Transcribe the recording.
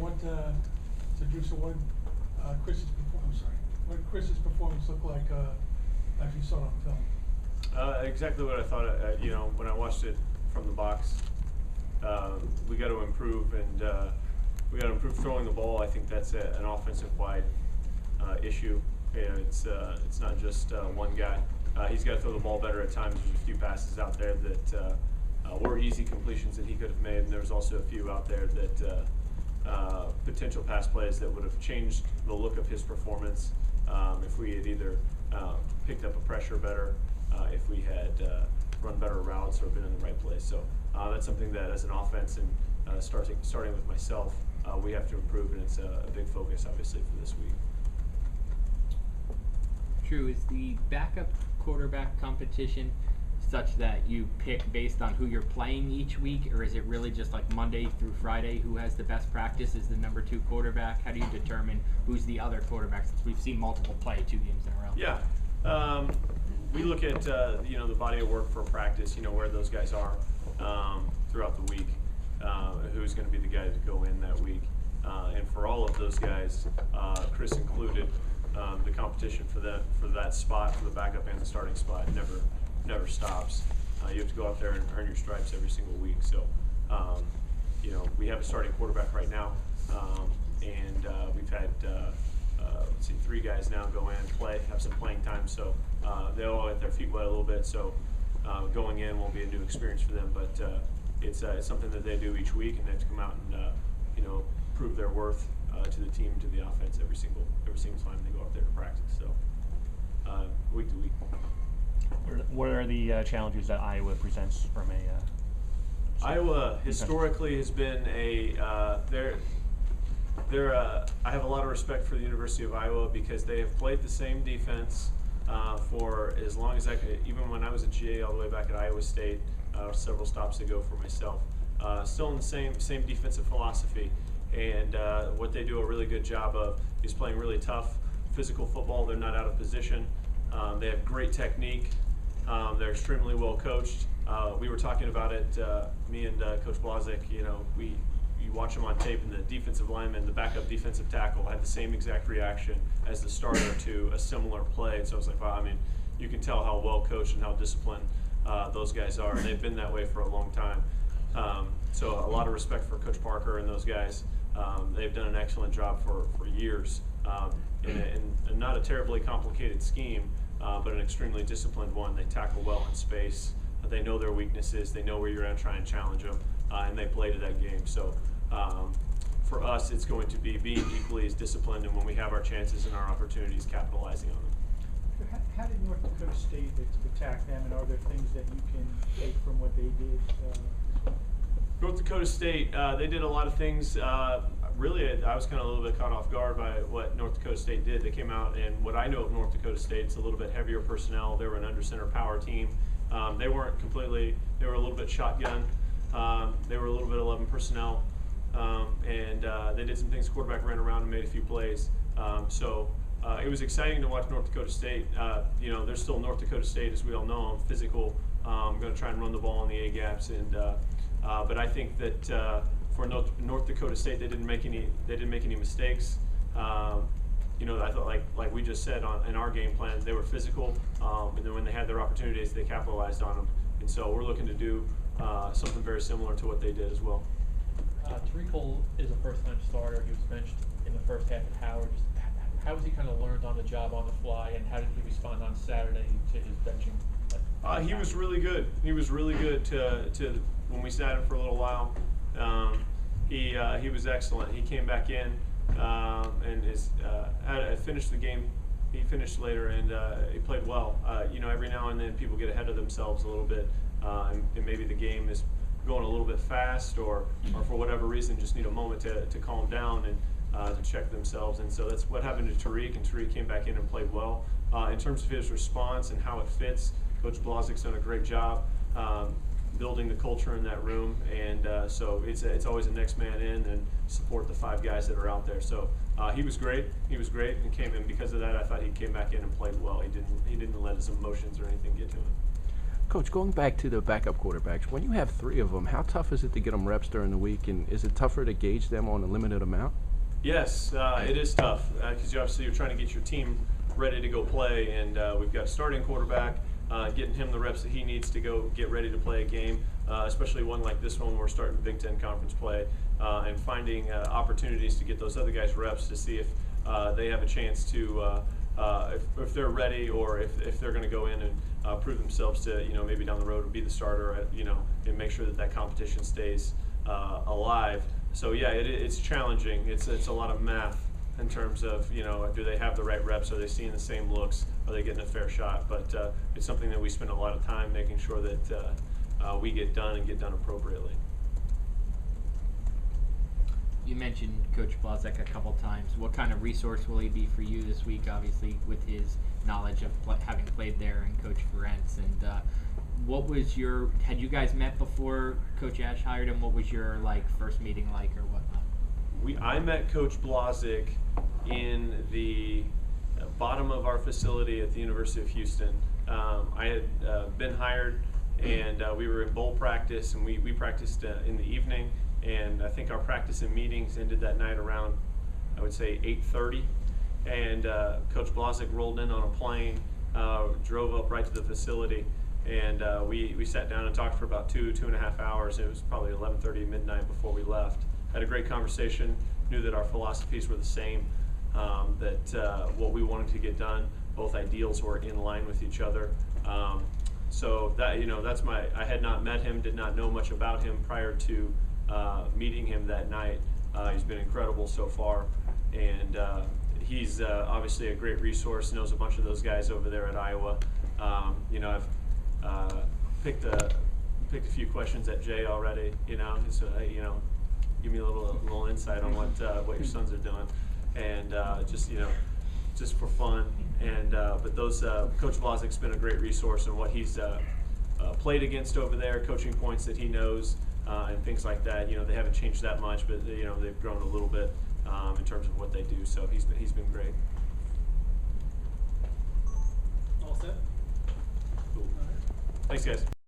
what Drew, so what Chris's performance? I'm sorry. What did Chris's performance look like after you saw it on film? Exactly what I thought. You know, when I watched it from the box, we got to improve, and we got to improve throwing the ball. I think that's an offensive-wide issue. You know, it's not just one guy. He's got to throw the ball better at times. There's a few passes out there that were easy completions that he could have made, and there's also a few out there that potential pass plays that would have changed the look of his performance if we had either picked up a pressure better, if we had run better routes or been in the right place. So that's something that as an offense and starting with myself, we have to improve, and it's a big focus obviously for this week. Drew, is the backup quarterback competition such that you pick based on who you're playing each week, or is it really just like Monday through Friday who has the best practice is the number 2 quarterback? How do you determine who's the other quarterback, since we've seen multiple play 2 games in a row? Yeah, we look at you know, the body of work for practice, you know, where those guys are throughout the week, who's going to be the guy to go in that week, and for all of those guys, Chris included, the competition for that spot, for the backup and the starting spot, never stops. You have to go out there and earn your stripes every single week. So, you know, we have a starting quarterback right now, and we've had let's see, 3 guys now go in and play, have some playing time. So they all get their feet wet a little bit. So going in won't be a new experience for them, but it's something that they do each week, and they have to come out and you know, prove their worth to the team, to the offense every single time they go out there to practice. So week to week. What are the challenges that Iowa presents from a Iowa historically has been a I have a lot of respect for the University of Iowa because they have played the same defense for as long as I could. Even when I was a GA all the way back at Iowa State, several stops ago for myself, still in the same defensive philosophy. And what they do a really good job of is playing really tough physical football. They're not out of position. They have great technique. They're extremely well coached. We were talking about it, me and Coach Blazek. You know, you watch them on tape, and the defensive lineman, the backup defensive tackle, had the same exact reaction as the starter to a similar play. And so I was like, wow, I mean, you can tell how well coached and how disciplined those guys are. And they've been that way for a long time. So a lot of respect for Coach Parker and those guys. They've done an excellent job for years in not a terribly complicated scheme, but an extremely disciplined one. They tackle well in space. They know their weaknesses. They know where you're going to try and challenge them, and they play to that game. So for us, it's going to be being equally as disciplined, and when we have our chances and our opportunities, capitalizing on them. How did North Dakota State attack them, and are there things that you can take from what they did as well? North Dakota State, they did a lot of things. Really, I was kind of a little bit caught off guard by what North Dakota State did. They came out, and what I know of North Dakota State, it's a little bit heavier personnel. They were an under center power team. They weren't completely, they were a little bit shotgun. They were a little bit 11 personnel. And they did some things. Quarterback ran around and made a few plays. So it was exciting to watch North Dakota State. You know, they're still North Dakota State, as we all know, physical. Going to try and run the ball in the A gaps, and but I think that for North Dakota State, they didn't make any mistakes. You know, I thought like we just said in our game plan, they were physical, and then when they had their opportunities, they capitalized on them. And so we're looking to do something very similar to what they did as well. Tariq is a first-time starter. He was benched in the first half at Howard. How has he kind of learned on the job on the fly, and how did he respond on Saturday to his benching? He was really good. He was really good to when we sat him for a little while. He was excellent. He came back in and finished the game. He finished later, and he played well. You know, every now and then people get ahead of themselves a little bit, and maybe the game is going a little bit fast, or for whatever reason just need a moment to calm down and to check themselves. And so that's what happened to Tariq, and Tariq came back in and played well. In terms of his response and how it fits, Coach Blazek's done a great job building the culture in that room, and so it's always a next man in and support the 5 guys that are out there. So he was great. He was great, and came in because of that. I thought he came back in and played well. He didn't let his emotions or anything get to him. Coach, going back to the backup quarterbacks, when you have 3 of them, how tough is it to get them reps during the week, and is it tougher to gauge them on a limited amount? Yes, it is tough because obviously you're trying to get your team ready to go play, and we've got a starting quarterback, getting him the reps that he needs to go get ready to play a game, especially one like this one where we're starting Big Ten conference play, and finding opportunities to get those other guys reps to see if they have a chance to, if they're ready or if they're going to go in and prove themselves to, maybe down the road be the starter, and make sure that that competition stays alive. So yeah, it's challenging. It's a lot of math in terms of, do they have the right reps? Are they seeing the same looks? Are they getting a fair shot? But it's something that we spend a lot of time making sure that we get done and get done appropriately. You mentioned Coach Blazek a couple times. What kind of resource will he be for you this week, obviously, with his knowledge of having played there and Coach Ferentz? And what was had you guys met before Coach Ash hired him? What was your, first meeting like or whatnot? I met Coach Blazek in the bottom of our facility at the University of Houston. I had been hired, and we were in bowl practice, and we practiced in the evening. And I think our practice and meetings ended that night around, I would say, 8:30. And Coach Blazek rolled in on a plane, drove up right to the facility, and we sat down and talked for about 2.5 hours. It was probably 11:30 midnight before we left. Had a great conversation, knew that our philosophies were the same, that what we wanted to get done, both ideals were in line with each other. So that, that's I had not met him, did not know much about him prior to meeting him that night. He's been incredible so far, and he's obviously a great resource, knows a bunch of those guys over there at Iowa. I've picked a few questions at Jay already, so, give me a little insight on what your sons are doing, and just for fun. And but those Coach Blazek's been a great resource, and what he's played against over there, coaching points that he knows, and things like that. They haven't changed that much, but they've grown a little bit in terms of what they do. So he's been great. All set? Cool. Thanks, guys.